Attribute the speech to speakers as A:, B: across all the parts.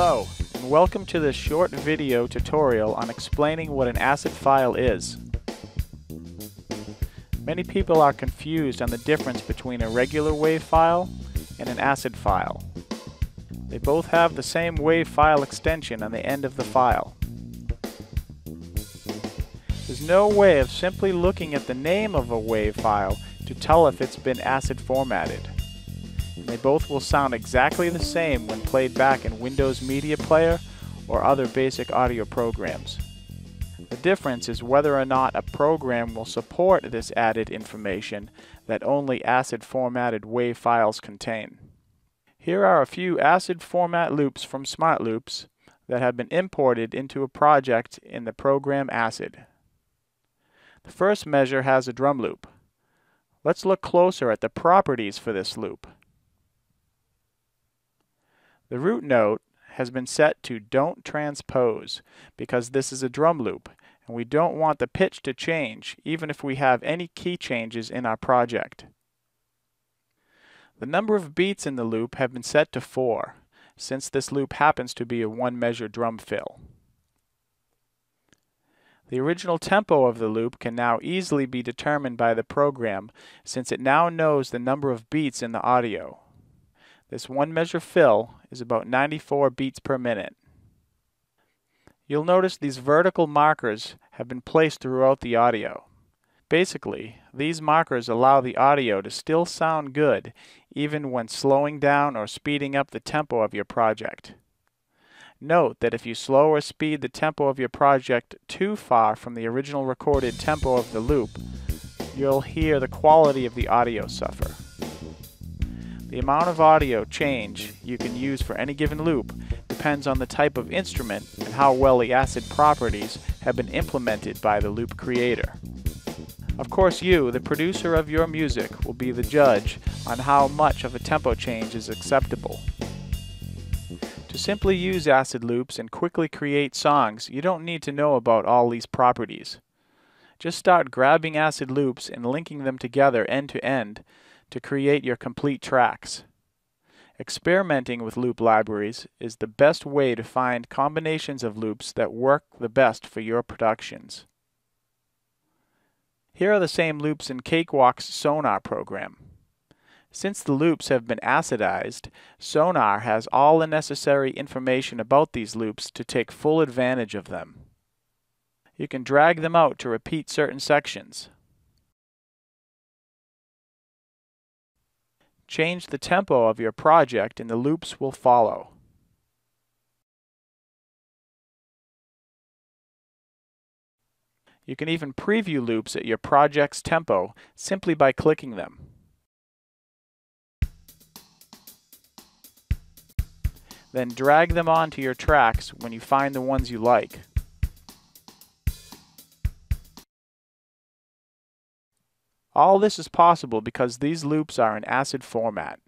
A: Hello, and welcome to this short video tutorial on explaining what an ACID file is. Many people are confused on the difference between a regular WAV file and an ACID file. They both have the same WAV file extension on the end of the file. There's no way of simply looking at the name of a WAV file to tell if it's been ACID formatted. And they both will sound exactly the same when played back in Windows Media Player or other basic audio programs. The difference is whether or not a program will support this added information that only ACID formatted WAV files contain. Here are a few ACID format loops from SmartLoops that have been imported into a project in the program ACID. The first measure has a drum loop. Let's look closer at the properties for this loop. The root note has been set to Don't Transpose because this is a drum loop and we don't want the pitch to change even if we have any key changes in our project. The number of beats in the loop have been set to 4 since this loop happens to be a one-measure drum fill. The original tempo of the loop can now easily be determined by the program since it now knows the number of beats in the audio. This one-measure fill is about 94 beats per minute. You'll notice these vertical markers have been placed throughout the audio. Basically, these markers allow the audio to still sound good even when slowing down or speeding up the tempo of your project. Note that if you slow or speed the tempo of your project too far from the original recorded tempo of the loop, you'll hear the quality of the audio suffer. The amount of audio change you can use for any given loop depends on the type of instrument and how well the ACID properties have been implemented by the loop creator. Of course you, the producer of your music, will be the judge on how much of a tempo change is acceptable. To simply use ACID loops and quickly create songs, you don't need to know about all these properties. Just start grabbing ACID loops and linking them together end to end to create your complete tracks. Experimenting with loop libraries is the best way to find combinations of loops that work the best for your productions. Here are the same loops in Cakewalk's Sonar program. Since the loops have been acidized, Sonar has all the necessary information about these loops to take full advantage of them. You can drag them out to repeat certain sections. Change the tempo of your project and the loops will follow. You can even preview loops at your project's tempo simply by clicking them. Then drag them onto your tracks when you find the ones you like. All this is possible because these loops are in ACID format.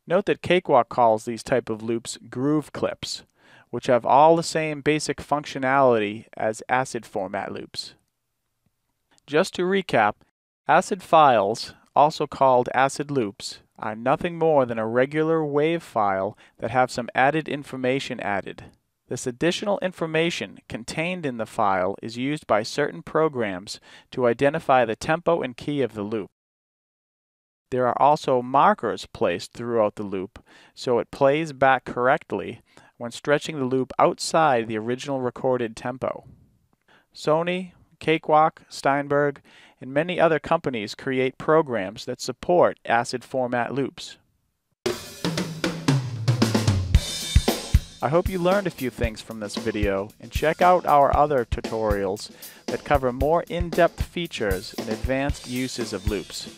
A: Note that Cakewalk calls these type of loops groove clips, which have all the same basic functionality as ACID format loops. Just to recap, ACID files, also called ACID loops, are nothing more than a regular WAV file that have some added information added. This additional information contained in the file is used by certain programs to identify the tempo and key of the loop. There are also markers placed throughout the loop so it plays back correctly when stretching the loop outside the original recorded tempo. Sony, Cakewalk, Steinberg, and many other companies create programs that support ACID format loops. I hope you learned a few things from this video and check out our other tutorials that cover more in-depth features and advanced uses of loops.